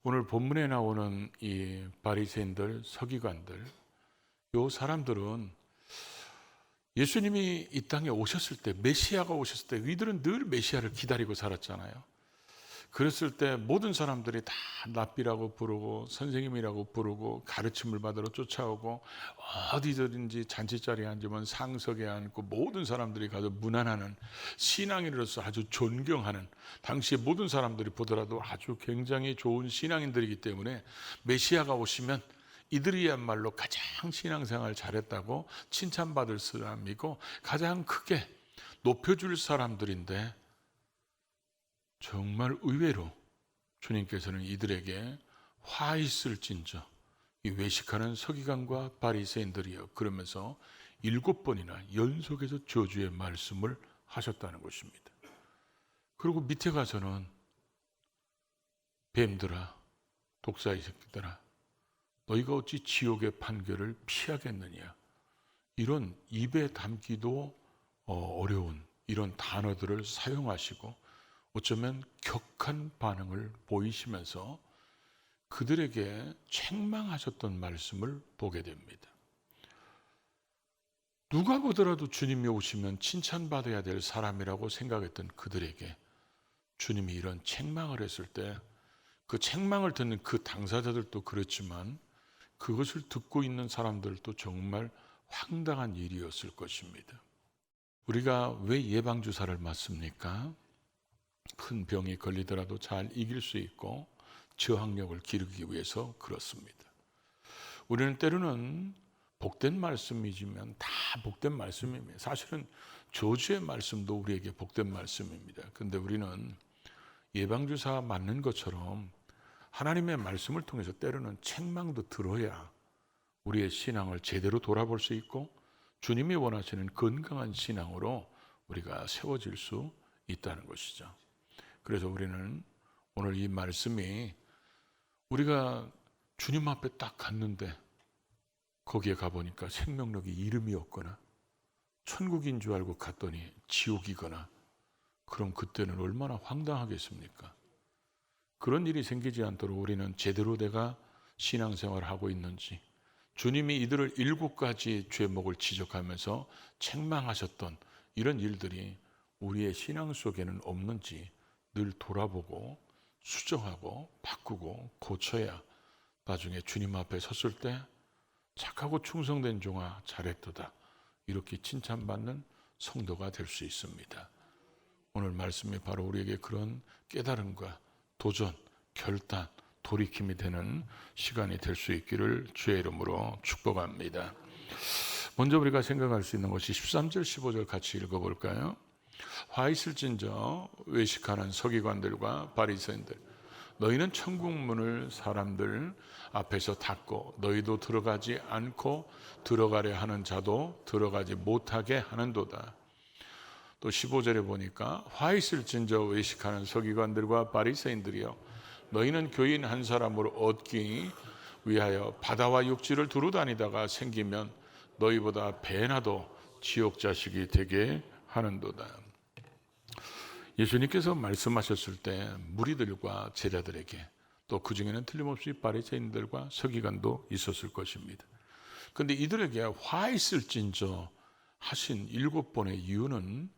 오늘 본문에 나오는 이 바리새인들, 서기관들, 요 사람들은 예수님이 이 땅에 오셨을 때, 메시아가 오셨을 때 이들은 늘 메시아를 기다리고 살았잖아요. 그랬을 때 모든 사람들이 다 랍비라고 부르고 선생님이라고 부르고 가르침을 받으러 쫓아오고 어디든지 잔치자리에 앉으면 상석에 앉고 모든 사람들이 가서 문안하는 신앙인으로서 아주 존경하는, 당시에 모든 사람들이 보더라도 아주 굉장히 좋은 신앙인들이기 때문에 메시아가 오시면 이들이야말로 가장 신앙생활 잘했다고 칭찬받을 사람이고 가장 크게 높여줄 사람들인데, 정말 의외로 주님께서는 이들에게 화 있을진저 이 외식하는 서기관과 바리새인들이여 그러면서 7번이나 연속해서 저주의 말씀을 하셨다는 것입니다. 그리고 밑에 가서는 뱀들아, 독사의 새끼들아, 너희가 어찌 지옥의 판결을 피하겠느냐, 이런 입에 담기도 어려운 이런 단어들을 사용하시고 어쩌면 격한 반응을 보이시면서 그들에게 책망하셨던 말씀을 보게 됩니다. 누가 보더라도 주님이 오시면 칭찬받아야 될 사람이라고 생각했던 그들에게 주님이 이런 책망을 했을 때 그 책망을 듣는 그 당사자들도 그렇지만 그것을 듣고 있는 사람들도 정말 황당한 일이었을 것입니다. 우리가 왜 예방주사를 맞습니까? 큰 병이 걸리더라도 잘 이길 수 있고 저항력을 기르기 위해서 그렇습니다. 우리는 때로는 복된 말씀이지만 다 복된 말씀입니다. 사실은 저주의 말씀도 우리에게 복된 말씀입니다. 그런데 우리는 예방주사 맞는 것처럼 하나님의 말씀을 통해서 때로는 책망도 들어야 우리의 신앙을 제대로 돌아볼 수 있고 주님이 원하시는 건강한 신앙으로 우리가 세워질 수 있다는 것이죠. 그래서 우리는 오늘 이 말씀이 우리가 주님 앞에 딱 갔는데 거기에 가보니까 생명력이 이름이 없거나 천국인 줄 알고 갔더니 지옥이거나, 그럼 그때는 얼마나 황당하겠습니까? 그런 일이 생기지 않도록 우리는 제대로 내가 신앙생활을 하고 있는지, 주님이 이들을 7가지 죄목을 지적하면서 책망하셨던 이런 일들이 우리의 신앙 속에는 없는지 늘 돌아보고 수정하고 바꾸고 고쳐야 나중에 주님 앞에 섰을 때 착하고 충성된 종아 잘했도다 이렇게 칭찬받는 성도가 될 수 있습니다. 오늘 말씀이 바로 우리에게 그런 깨달음과 도전, 결단, 돌이킴이 되는 시간이 될 수 있기를 주의 이름으로 축복합니다. 먼저 우리가 생각할 수 있는 것이 13절, 15절 같이 읽어볼까요? 화 있을진저 외식하는 서기관들과 바리새인들, 너희는 천국 문을 사람들 앞에서 닫고 너희도 들어가지 않고 들어가려 하는 자도 들어가지 못하게 하는도다. 또 15절에 보니까 화 있을진저 외식하는 서기관들과 바리새인들이여 너희는 교인 한 사람으로 얻기 위하여 바다와 육지를 두루 다니다가 생기면 너희보다 배나도 지옥 자식이 되게 하는도다. 예수님께서 말씀하셨을 때 무리들과 제자들에게 또 그 중에는 틀림없이 바리새인들과 서기관도 있었을 것입니다. 그런데 이들에게 화 있을진저 하신 7번의 이유는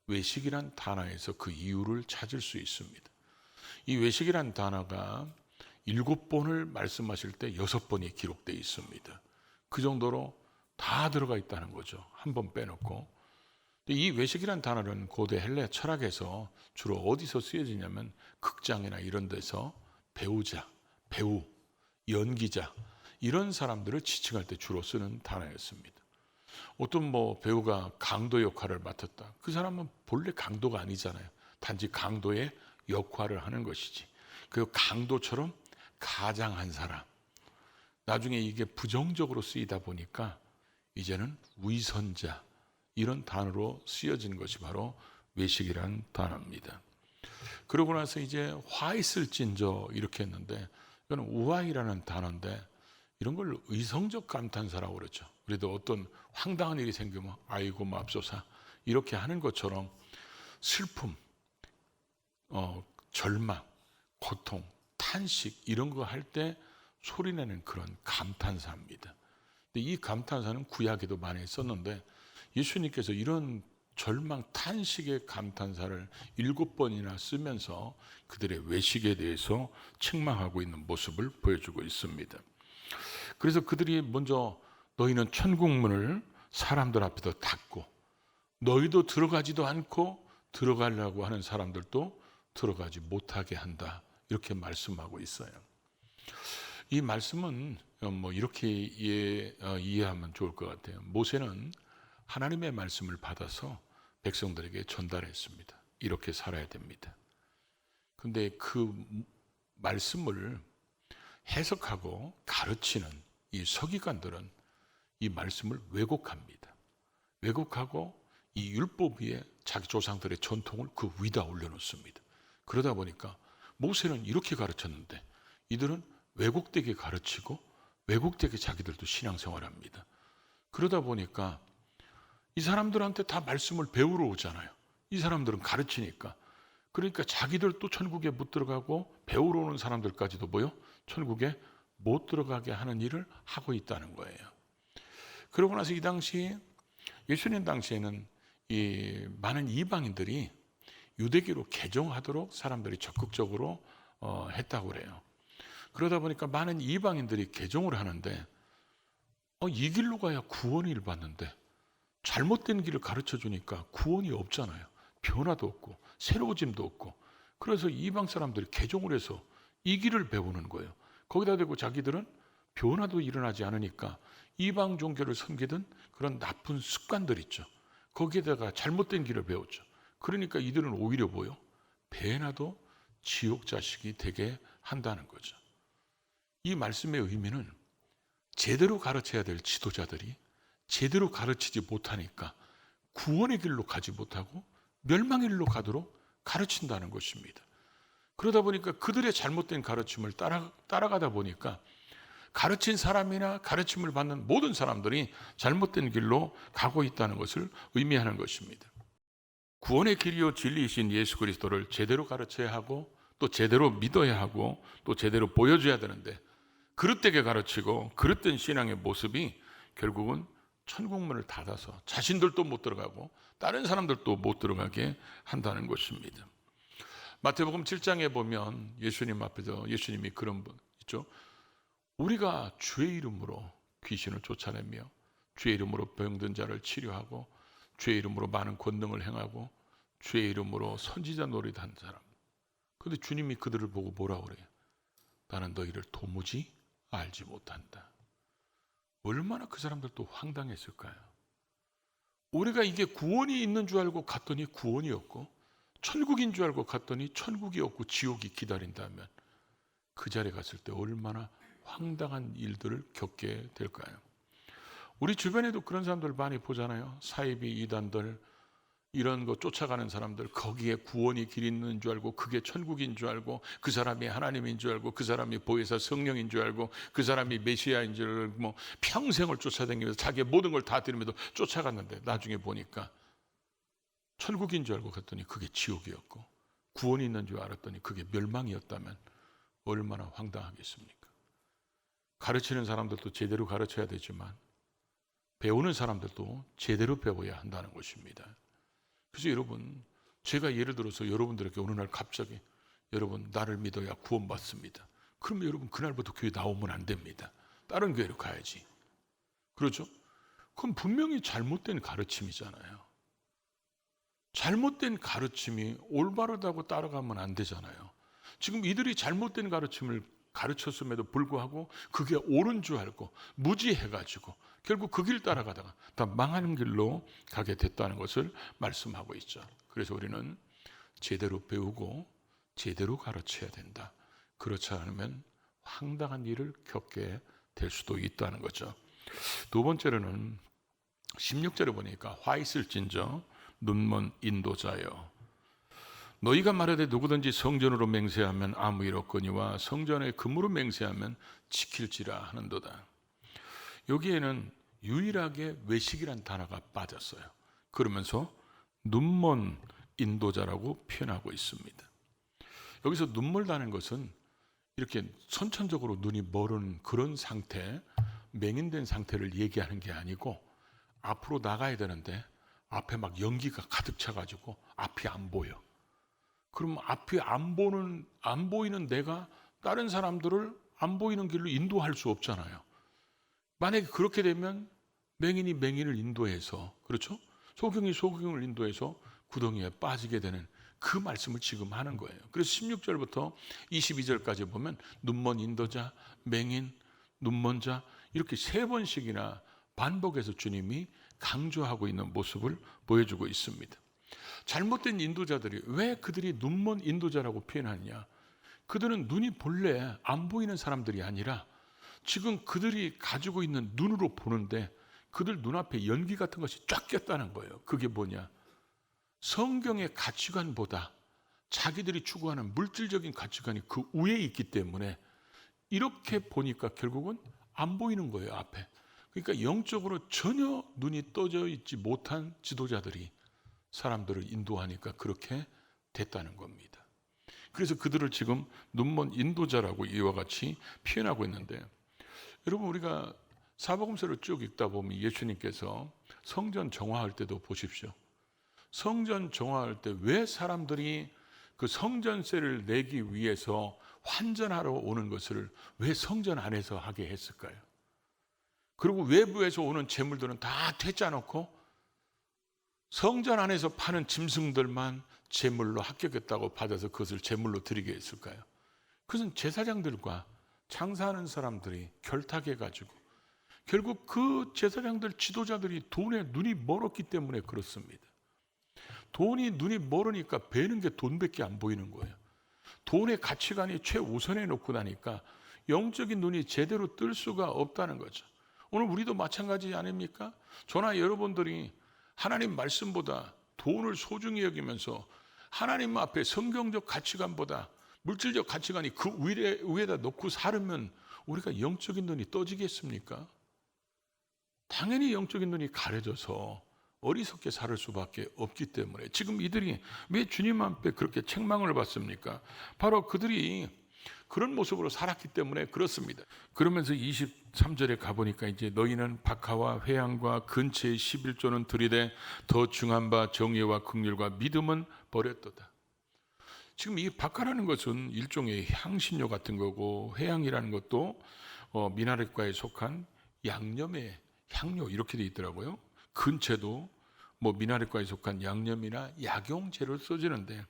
외식이란 단어에서 그 이유를 찾을 수 있습니다. 이 외식이란 단어가 7번을 말씀하실 때 6번이 기록되어 있습니다. 그 정도로 다 들어가 있다는 거죠. 한 번 빼놓고. 이 외식이란 단어는 고대 헬레 철학에서 주로 어디서 쓰여지냐면 극장이나 이런 데서 배우자, 배우, 연기자 이런 사람들을 지칭할 때 주로 쓰는 단어였습니다. 어떤 배우가 강도 역할을 맡았다. 그 사람은 본래 강도가 아니잖아요. 단지 강도의 역할을 하는 것이지. 그 강도처럼 가장한 사람. 나중에 이게 부정적으로 쓰이다 보니까 이제는 위선자 이런 단어로 쓰여진 것이 바로 외식이란 단어입니다. 그러고 나서 이제 화 있을진저 이렇게 했는데 이건 우화이라는 단어인데 이런 걸 의성적 감탄사라고 그러죠. 그래도 어떤 황당한 일이 생기면 아이고 맙소사 이렇게 하는 것처럼 슬픔, 절망, 고통 탄식 이런 거 할 때 소리내는 그런 감탄사입니다. 근데 이 감탄사는 구약에도 많이 썼는데 예수님께서 이런 절망 탄식의 감탄사를 7번이나 쓰면서 그들의 외식에 대해서 책망하고 있는 모습을 보여주고 있습니다. 그래서 그들이 먼저 너희는 천국문을 사람들 앞에서 닫고 너희도 들어가지도 않고 들어가려고 하는 사람들도 들어가지 못하게 한다. 이렇게 말씀하고 있어요. 이 말씀은 이렇게 이해하면 좋을 것 같아요. 모세는 하나님의 말씀을 받아서 백성들에게 전달했습니다. 이렇게 살아야 됩니다. 근데 그 말씀을 해석하고 가르치는 이 서기관들은 이 말씀을 왜곡합니다. 왜곡하고 이 율법 위에 자기 조상들의 전통을 그 위에다 올려놓습니다. 그러다 보니까 모세는 이렇게 가르쳤는데 이들은 왜곡되게 가르치고 왜곡되게 자기들도 신앙생활합니다. 그러다 보니까 이 사람들한테 다 말씀을 배우러 오잖아요. 이 사람들은 가르치니까. 그러니까 자기들도 천국에 못 들어가고 배우러 오는 사람들까지도 뭐요? 천국에 못 들어가게 하는 일을 하고 있다는 거예요. 그러고 나서 이 당시 예수님 당시에는 이 많은 이방인들이 유대교로 개종하도록 사람들이 적극적으로 했다고 그래요. 그러다 보니까 많은 이방인들이 개종을 하는데 이 길로 가야 구원을 받는데 잘못된 길을 가르쳐 주니까 구원이 없잖아요. 변화도 없고 새로워짐도 없고. 그래서 이방 사람들이 개종을 해서 이 길을 배우는 거예요. 거기다 대고 자기들은 변화도 일어나지 않으니까 이방 종교를 섬기던 그런 나쁜 습관들 있죠. 거기에다가 잘못된 길을 배웠죠. 그러니까 이들은 오히려 뭐요? 배나도 지옥 자식이 되게 한다는 거죠. 이 말씀의 의미는 제대로 가르쳐야 될 지도자들이 제대로 가르치지 못하니까 구원의 길로 가지 못하고 멸망의 길로 가도록 가르친다는 것입니다. 그러다 보니까 그들의 잘못된 가르침을 따라가다 보니까 가르친 사람이나 가르침을 받는 모든 사람들이 잘못된 길로 가고 있다는 것을 의미하는 것입니다. 구원의 길이요 진리이신 예수 그리스도를 제대로 가르쳐야 하고 또 제대로 믿어야 하고 또 제대로 보여줘야 되는데 그릇되게 가르치고 그릇된 신앙의 모습이 결국은 천국문을 닫아서 자신들도 못 들어가고 다른 사람들도 못 들어가게 한다는 것입니다. 마태복음 7장에 보면 예수님 앞에서 예수님이 그런 분 있죠. 우리가 주의 이름으로 귀신을 쫓아내며 주의 이름으로 병든 자를 치료하고 주의 이름으로 많은 권능을 행하고 주의 이름으로 선지자 노릇한 사람. 그런데 주님이 그들을 보고 뭐라고 그래요? 나는 너희를 도무지 알지 못한다. 얼마나 그 사람들도 황당했을까요? 우리가 이게 구원이 있는 줄 알고 갔더니 구원이 없고 천국인 줄 알고 갔더니 천국이 없고 지옥이 기다린다면 그 자리에 갔을 때 얼마나 황당한 일들을 겪게 될까요? 우리 주변에도 그런 사람들 많이 보잖아요. 사이비 이단들 이런 거 쫓아가는 사람들 거기에 구원이 길 있는 줄 알고 그게 천국인 줄 알고 그 사람이 하나님인 줄 알고 그 사람이 보혜사 성령인 줄 알고 그 사람이 메시아인 줄 알고 평생을 쫓아다니면서 자기의 모든 걸 다 드리면서 쫓아갔는데 나중에 보니까 천국인 줄 알고 갔더니 그게 지옥이었고 구원이 있는 줄 알았더니 그게 멸망이었다면 얼마나 황당하겠습니까? 가르치는 사람들도 제대로 가르쳐야 되지만 배우는 사람들도 제대로 배워야 한다는 것입니다. 그래서 여러분, 제가 예를 들어서 여러분들에게 어느 날 갑자기 여러분 나를 믿어야 구원받습니다. 그러면 여러분 그날부터 교회 나오면 안 됩니다. 다른 교회로 가야지. 그렇죠? 그럼 분명히 잘못된 가르침이잖아요. 잘못된 가르침이 올바르다고 따라가면 안 되잖아요. 지금 이들이 잘못된 가르침을 가르쳤음에도 불구하고 그게 옳은 줄 알고 무지해가지고 결국 그 길 따라가다가 다 망하는 길로 가게 됐다는 것을 말씀하고 있죠. 그래서 우리는 제대로 배우고 제대로 가르쳐야 된다. 그렇지 않으면 황당한 일을 겪게 될 수도 있다는 거죠. 두 번째로는 16절에 보니까 화 있을진저 눈먼 인도자여 너희가 말하되 누구든지 성전으로 맹세하면 아무 일 없거니와 성전의 금으로 맹세하면 지킬지라 하는도다. 여기에는 유일하게 외식이란 단어가 빠졌어요. 그러면서 눈먼 인도자라고 표현하고 있습니다. 여기서 눈멀다는 것은 이렇게 선천적으로 눈이 멀은 그런 상태, 맹인된 상태를 얘기하는 게 아니고 앞으로 나가야 되는데 앞에 막 연기가 가득 차가지고 앞이 안 보여. 그럼 앞이 안 보이는 내가 다른 사람들을 안 보이는 길로 인도할 수 없잖아요. 만약에 그렇게 되면 맹인이 맹인을 인도해서, 그렇죠? 소경이 소경을 인도해서 구덩이에 빠지게 되는 그 말씀을 지금 하는 거예요. 그래서 16절부터 22절까지 보면 눈먼 인도자, 맹인, 눈먼 자 이렇게 세 번씩이나 반복해서 주님이 강조하고 있는 모습을 보여주고 있습니다. 잘못된 인도자들이 왜 그들이 눈먼 인도자라고 표현하느냐? 그들은 눈이 본래 안 보이는 사람들이 아니라 지금 그들이 가지고 있는 눈으로 보는데 그들 눈앞에 연기 같은 것이 쫙 꼈다는 거예요. 그게 뭐냐? 성경의 가치관보다 자기들이 추구하는 물질적인 가치관이 그 위에 있기 때문에 이렇게 보니까 결국은 안 보이는 거예요, 앞에. 그러니까 영적으로 전혀 눈이 떠져 있지 못한 지도자들이 사람들을 인도하니까 그렇게 됐다는 겁니다. 그래서 그들을 지금 눈먼 인도자라고 이와 같이 표현하고 있는데, 여러분 우리가 사복음서를 쭉 읽다 보면 예수님께서 성전 정화할 때도 보십시오. 성전 정화할 때 왜 사람들이 그 성전세를 내기 위해서 환전하러 오는 것을 왜 성전 안에서 하게 했을까요? 그리고 외부에서 오는 재물들은 다 되짜놓고 성전 안에서 파는 짐승들만 제물로 합격했다고 받아서 그것을 제물로 드리게 했을까요? 그것은 제사장들과 장사하는 사람들이 결탁해가지고 결국 그 제사장들 지도자들이 돈에 눈이 멀었기 때문에 그렇습니다. 돈이 눈이 멀으니까 베는 게 돈밖에 안 보이는 거예요. 돈의 가치관이 최우선에 놓고 나니까 영적인 눈이 제대로 뜰 수가 없다는 거죠. 오늘 우리도 마찬가지 아닙니까? 저나 여러분들이 하나님 말씀보다 돈을 소중히 여기면서 하나님 앞에 성경적 가치관보다 물질적 가치관이 그 위에다 놓고 살으면 우리가 영적인 눈이 떠지겠습니까? 당연히 영적인 눈이 가려져서 어리석게 살 수밖에 없기 때문에 지금 이들이 왜 주님 앞에 그렇게 책망을 받습니까? 바로 그들이 그런 모습으로 살았기 때문에 그렇습니다. 그러면서 23절에 가보니까 이제 너희는 박하와 회양과 근처의 11조는 들이되 더 중한 바 정의와 긍휼과 믿음은 버렸도다. 지금 이 박하라는 것은 일종의 향신료 같은 거고 회양이라는 것도 미나렛과에 속한 양념의 향료 이렇게 돼 있더라고요. 근체도 뭐 미나렛과에 속한 양념이나 약용재를 써주는데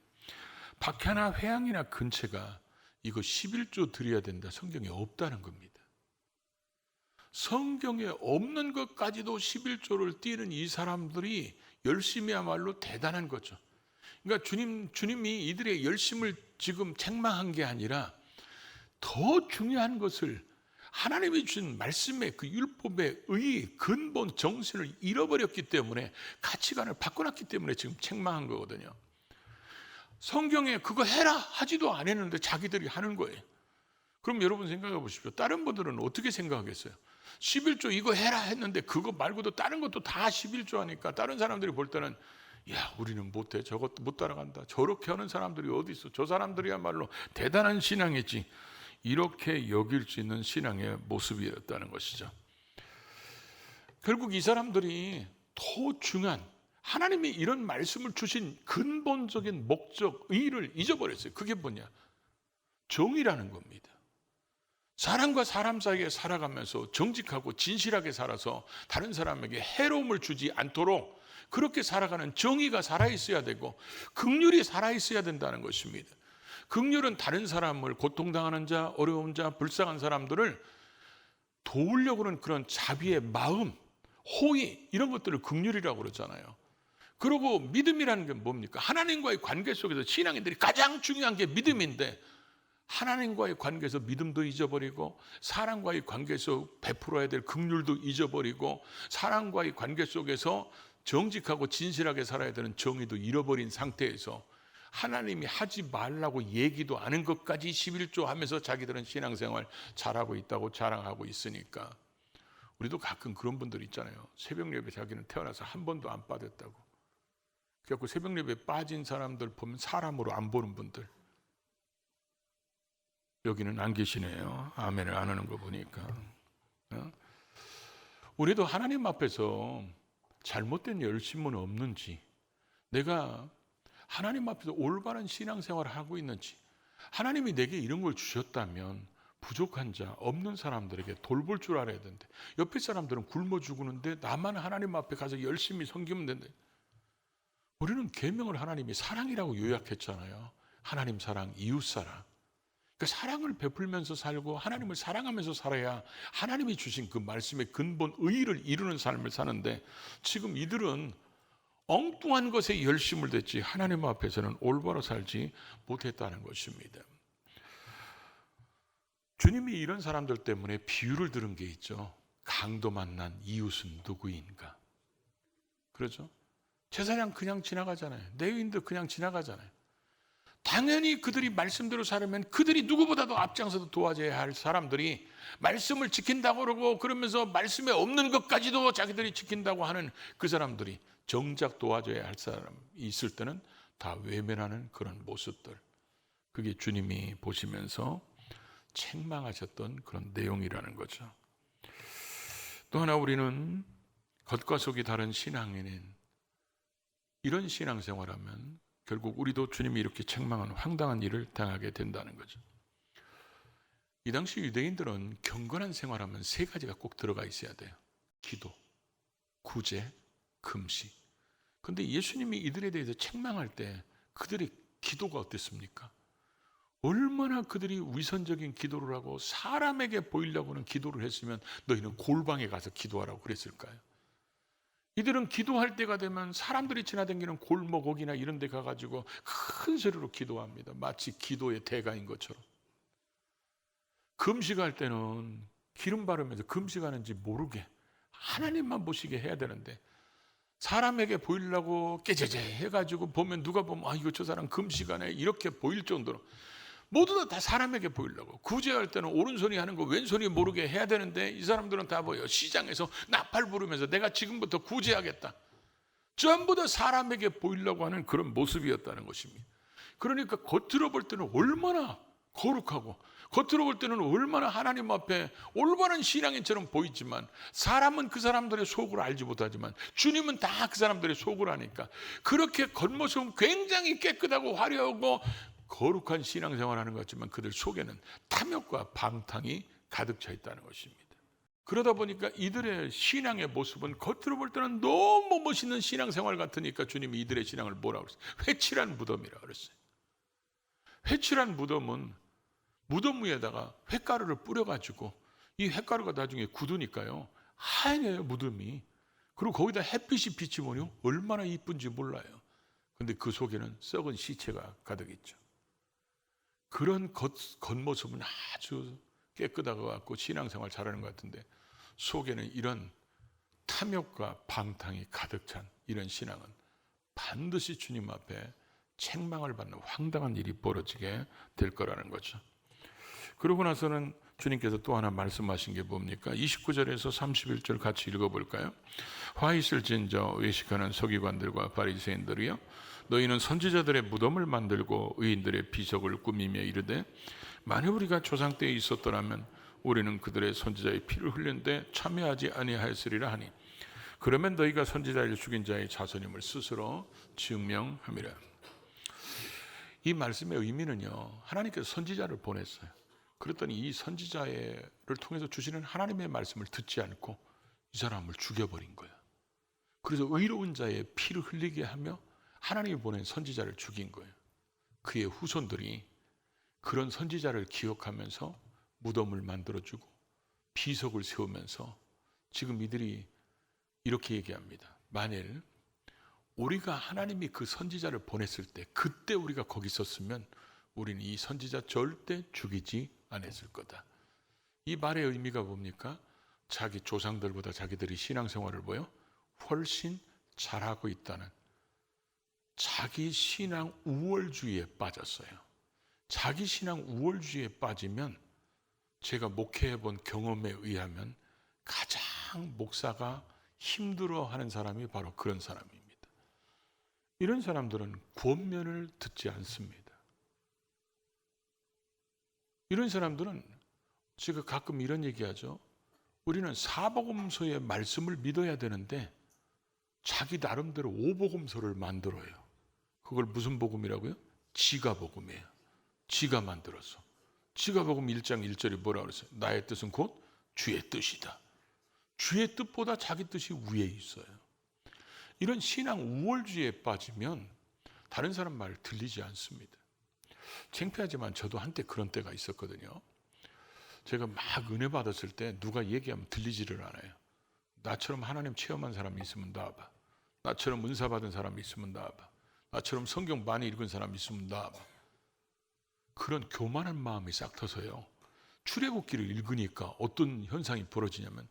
박하나 회양이나 근체가 이거 11조 드려야 된다. 성경에 없다는 겁니다. 성경에 없는 것까지도 11조를 띄는 이 사람들이 열심이야말로 대단한 거죠. 그러니까 주님이 이들의 열심을 지금 책망한 게 아니라 더 중요한 것을 하나님이 주신 말씀의 그 율법의 근본 정신을 잃어버렸기 때문에 가치관을 바꿔놨기 때문에 지금 책망한 거거든요. 성경에 그거 해라 하지도 안 했는데 자기들이 하는 거예요. 그럼 여러분 생각해 보십시오. 다른 분들은 어떻게 생각하겠어요? 11조 이거 해라 했는데 그거 말고도 다른 것도 다 11조 하니까 다른 사람들이 볼 때는 야 우리는 못해 저것도 못 따라간다. 저렇게 하는 사람들이 어디 있어. 저 사람들이야말로 대단한 신앙이지. 이렇게 여길 수 있는 신앙의 모습이었다는 것이죠. 결국 이 사람들이 더 중요한 하나님이 이런 말씀을 주신 근본적인 목적, 의의를 잊어버렸어요. 그게 뭐냐? 정의라는 겁니다. 사람과 사람 사이에 살아가면서 정직하고 진실하게 살아서 다른 사람에게 해로움을 주지 않도록 그렇게 살아가는 정의가 살아있어야 되고 긍휼이 살아있어야 된다는 것입니다. 긍휼은 다른 사람을 고통당하는 자, 어려운 자, 불쌍한 사람들을 도우려고 하는 그런 자비의 마음, 호의 이런 것들을 긍휼이라고 그러잖아요. 그리고 믿음이라는 게 뭡니까? 하나님과의 관계 속에서 신앙인들이 가장 중요한 게 믿음인데 하나님과의 관계에서 믿음도 잊어버리고 사람과의 관계에서 베풀어야 될 긍휼도 잊어버리고 사람과의 관계 속에서 정직하고 진실하게 살아야 되는 정의도 잃어버린 상태에서 하나님이 하지 말라고 얘기도 않은 것까지 11조 하면서 자기들은 신앙생활 잘하고 있다고 자랑하고 있으니까 우리도 가끔 그런 분들 있잖아요. 새벽 예배 자기는 태어나서 한 번도 안 빠졌다고. 그래서 새벽 예배 빠진 사람들 보면 사람으로 안 보는 분들. 여기는 안 계시네요. 아멘을 안 하는 거 보니까. 어? 우리도 하나님 앞에서 잘못된 열심은 없는지, 내가 하나님 앞에서 올바른 신앙생활을 하고 있는지, 하나님이 내게 이런 걸 주셨다면 부족한 자, 없는 사람들에게 돌볼 줄 알아야 되는데, 옆에 사람들은 굶어 죽는데 나만 하나님 앞에 가서 열심히 섬기면 된다. 우리는 계명을 하나님이 사랑이라고 요약했잖아요. 하나님 사랑, 이웃 사랑. 그 사랑을 베풀면서 살고 하나님을 사랑하면서 살아야 하나님이 주신 그 말씀의 근본 의의를 이루는 삶을 사는데, 지금 이들은 엉뚱한 것에 열심을 댔지 하나님 앞에서는 올바로 살지 못했다는 것입니다. 주님이 이런 사람들 때문에 비유를 들은 게 있죠. 강도 만난 이웃은 누구인가? 그렇죠? 제사장 그냥 지나가잖아요. 레위인도 그냥 지나가잖아요. 당연히 그들이 말씀대로 살으면 그들이 누구보다도 앞장서서 도와줘야 할 사람들이 말씀을 지킨다고 그러고, 그러면서 말씀에 없는 것까지도 자기들이 지킨다고 하는 그 사람들이 정작 도와줘야 할 사람이 있을 때는 다 외면하는 그런 모습들, 그게 주님이 보시면서 책망하셨던 그런 내용이라는 거죠. 또 하나, 우리는 겉과 속이 다른 신앙인인 이런 신앙생활하면 결국 우리도 주님이 이렇게 책망하는 황당한 일을 당하게 된다는 거죠. 이 당시 유대인들은 경건한 생활하면 세 가지가 꼭 들어가 있어야 돼요. 기도, 구제, 금식. 그런데 예수님이 이들에 대해서 책망할 때 그들의 기도가 어땠습니까? 얼마나 그들이 위선적인 기도를 하고 사람에게 보이려고 하는 기도를 했으면 너희는 골방에 가서 기도하라고 그랬을까요? 이들은 기도할 때가 되면 사람들이 지나다니는 골목옥이나 이런 데 가가지고 큰 소리로 기도합니다. 마치 기도의 대가인 것처럼. 금식할 때는 기름 바르면서 금식하는지 모르게 하나님만 보시게 해야 되는데, 사람에게 보이려고 깨제제 해가지고 보면 누가 보면 이거 저 사람 금식하네 이렇게 보일 정도로 모두 다 사람에게 보이려고, 구제할 때는 오른손이 하는 거 왼손이 모르게 해야 되는데 이 사람들은 다 보여. 시장에서 나팔 부르면서 내가 지금부터 구제하겠다. 전부 다 사람에게 보이려고 하는 그런 모습이었다는 것입니다. 그러니까 겉으로 볼 때는 얼마나 거룩하고 겉으로 볼 때는 얼마나 하나님 앞에 올바른 신앙인처럼 보이지만, 사람은 그 사람들의 속을 알지 못하지만 주님은 다 그 사람들의 속을 아니까 그렇게 겉모습은 굉장히 깨끗하고 화려하고 거룩한 신앙생활하는 것 같지만 그들 속에는 탐욕과 방탕이 가득 차 있다는 것입니다. 그러다 보니까 이들의 신앙의 모습은 겉으로 볼 때는 너무 멋있는 신앙생활 같으니까 주님이 이들의 신앙을 뭐라고 그랬어요? 회칠한 무덤이라고 그랬어요. 회칠한 무덤은 무덤 위에다가 횟가루를 뿌려가지고 이 횟가루가 나중에 굳으니까요 하얘요 무덤이. 그리고 거기다 햇빛이 비치면요 얼마나 이쁜지 몰라요. 근데 그 속에는 썩은 시체가 가득 있죠. 그런 겉모습은 아주 깨끗하고 같고 신앙생활 잘하는 것 같은데 속에는 이런 탐욕과 방탕이 가득 찬 이런 신앙은 반드시 주님 앞에 책망을 받는 황당한 일이 벌어지게 될 거라는 거죠. 그러고 나서는 주님께서 또 하나 말씀하신 게 뭡니까? 29절에서 31절 같이 읽어볼까요? 화 있을진저 외식하는 서기관들과 바리새인들이여, 너희는 선지자들의 무덤을 만들고 의인들의 비석을 꾸미며 이르되, 만일 우리가 조상 때에 있었더라면 우리는 그들의 선지자의 피를 흘렸는데 참여하지 아니하였으리라 하니, 그러면 너희가 선지자를 죽인 자의 자손임을 스스로 증명함이라. 이 말씀의 의미는요, 하나님께서 선지자를 보냈어요. 그랬더니 이 선지자를 통해서 주시는 하나님의 말씀을 듣지 않고 이 사람을 죽여버린 거예요. 그래서 의로운 자의 피를 흘리게 하며 하나님이 보낸 선지자를 죽인 거예요. 그의 후손들이 그런 선지자를 기억하면서 무덤을 만들어주고 비석을 세우면서 지금 이들이 이렇게 얘기합니다. 만일 우리가 하나님이 그 선지자를 보냈을 때 그때 우리가 거기 있었으면 우리는 이 선지자 절대 죽이지 않았을 거다. 이 말의 의미가 뭡니까? 자기 조상들보다 자기들이 신앙생활을 훨씬 잘하고 있다는, 자기 신앙 우월주의에 빠졌어요. 자기 신앙 우월주의에 빠지면 제가 목회해 본 경험에 의하면 가장 목사가 힘들어하는 사람이 바로 그런 사람입니다. 이런 사람들은 권면을 듣지 않습니다. 이런 사람들은 제가 가끔 이런 얘기하죠. 우리는 사복음서의 말씀을 믿어야 되는데 자기 나름대로 오복음서를 만들어요. 그걸 무슨 복음이라고요? 지가 복음이에요. 지가 만들어서. 지가 복음 1장 1절이 뭐라고 그랬어요? 나의 뜻은 곧 주의 뜻이다. 주의 뜻보다 자기 뜻이 위에 있어요. 이런 신앙 우월주의에 빠지면 다른 사람 말 들리지 않습니다. 창피하지만 저도 한때 그런 때가 있었거든요. 제가 막 은혜 받았을 때 누가 얘기하면 들리지를 않아요. 나처럼 하나님 체험한 사람이 있으면 나와봐. 나처럼 은사 받은 사람이 있으면 나와봐. 나처럼 성경 많이 읽은 사람이 있으면 나와봐. 그런 교만한 마음이 싹 터서요. 출애굽기를 읽으니까 어떤 현상이 벌어지냐면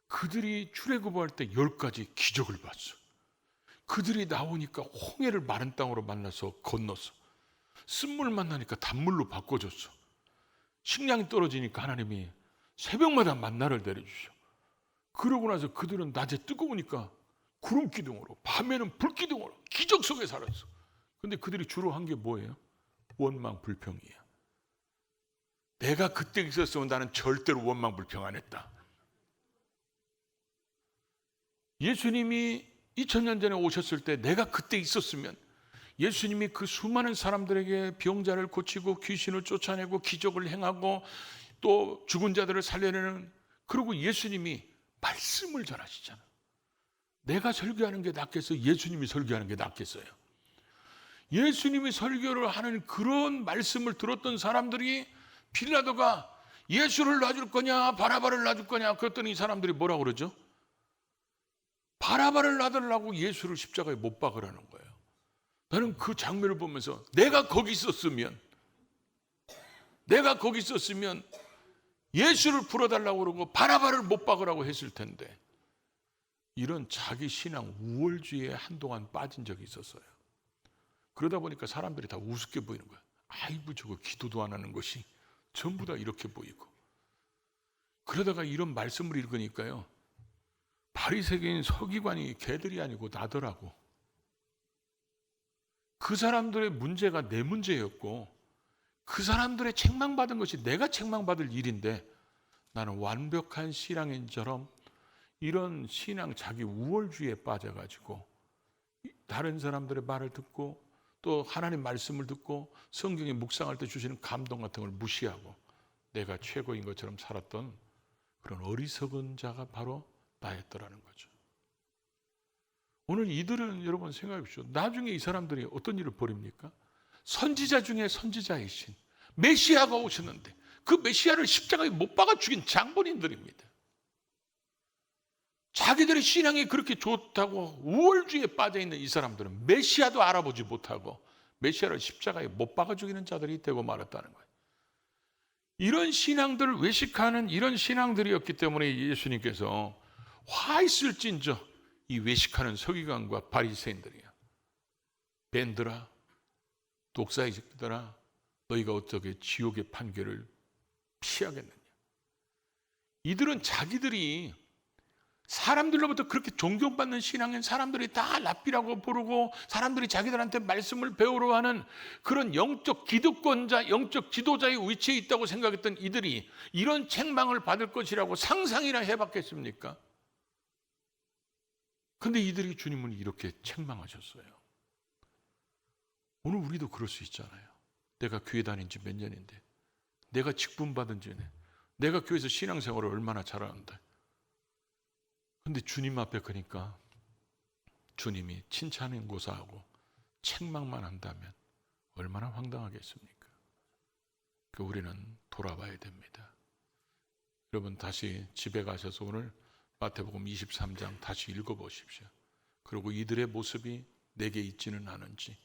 그들이 출애굽할 때 10가지 기적을 봤어. 그들이 나오니까 홍해를 마른 땅으로 만나서 건넜어. 쓴물 만나니까 단물로 바꿔줬어. 식량이 떨어지니까 하나님이 새벽마다 만나를 내려주셔. 그러고 나서 그들은 낮에 뜨거우니까 구름 기둥으로, 밤에는 불 기둥으로 기적 속에 살았어. 근데 그들이 주로 한 게 뭐예요? 원망 불평이야. 내가 그때 있었으면 나는 절대로 원망 불평 안 했다. 예수님이 2000년 전에 오셨을 때 내가 그때 있었으면 예수님이 그 수많은 사람들에게 병자를 고치고 귀신을 쫓아내고 기적을 행하고 또 죽은 자들을 살려내는, 그리고 예수님이 말씀을 전하시잖아. 내가 설교하는 게 낫겠어요? 예수님이 설교하는 게 낫겠어요? 예수님이 설교를 하는 그런 말씀을 들었던 사람들이 빌라도가 예수를 놔줄 거냐 바라바를 놔줄 거냐 그랬더니 이 사람들이 뭐라고 그러죠? 바라바를 놔달라고 예수를 십자가에 못 박으라는 거예요. 나는 그 장면을 보면서 내가 거기 있었으면 예수를 풀어달라고 그러고 바라바를 못 박으라고 했을 텐데, 이런 자기 신앙 우월주의에 한동안 빠진 적이 있었어요. 그러다 보니까 사람들이 다 우습게 보이는 거예요. 아이고 저거 기도도 안 하는 것이 전부 다 이렇게 보이고. 그러다가 이런 말씀을 읽으니까요, 바리새인 서기관이 걔들이 아니고 나더라고. 그 사람들의 문제가 내 문제였고 그 사람들의 책망받은 것이 내가 책망받을 일인데, 나는 완벽한 신앙인처럼 이런 신앙 자기 우월주의에 빠져가지고 다른 사람들의 말을 듣고 또 하나님 말씀을 듣고 성경에 묵상할 때 주시는 감동 같은 걸 무시하고 내가 최고인 것처럼 살았던 그런 어리석은 자가 바로 나였더라는 거죠. 오늘 이들은 여러분 생각해 보십시오. 나중에 이 사람들이 어떤 일을 벌입니까? 선지자 중에 선지자이신 메시아가 오셨는데 그 메시아를 십자가에 못 박아 죽인 장본인들입니다. 자기들의 신앙이 그렇게 좋다고 우월주의에 빠져있는 이 사람들은 메시아도 알아보지 못하고 메시아를 십자가에 못 박아 죽이는 자들이 되고 말았다는 거예요. 이런 신앙들을 외식하는 이런 신앙들이었기 때문에 예수님께서 화 있을진저 이 외식하는 서기관과 바리새인들이야. 밴들아, 독사의 새끼들아, 너희가 어떻게 지옥의 판결을 피하겠느냐. 이들은 자기들이 사람들로부터 그렇게 존경받는 신앙인 사람들이 다 랍비라고 부르고 사람들이 자기들한테 말씀을 배우러 하는 그런 영적 기득권자, 영적 지도자의 위치에 있다고 생각했던 이들이 이런 책망을 받을 것이라고 상상이나 해봤겠습니까? 근데 이들이 주님을 이렇게 책망하셨어요. 오늘 우리도 그럴 수 있잖아요. 내가 교회 다닌 지 몇 년인데, 내가 직분 받은 지, 내가 교회에서 신앙생활을 얼마나 잘하는데, 근데 주님 앞에 그러니까 주님이 칭찬인고사하고 책망만 한다면 얼마나 황당하겠습니까? 우리는 돌아봐야 됩니다. 여러분 다시 집에 가셔서 오늘 마태복음 23장 다시 읽어보십시오. 그리고 이들의 모습이 내게 있지는 않은지,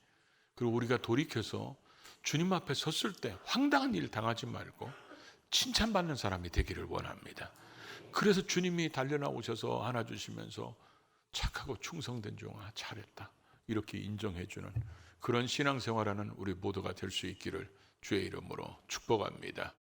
그리고 우리가 돌이켜서 주님 앞에 섰을 때 황당한 일 당하지 말고 칭찬받는 사람이 되기를 원합니다. 그래서 주님이 달려나오셔서 안아주시면서 착하고 충성된 종아 잘했다 이렇게 인정해주는 그런 신앙생활하는 우리 모두가 될 수 있기를 주의 이름으로 축복합니다.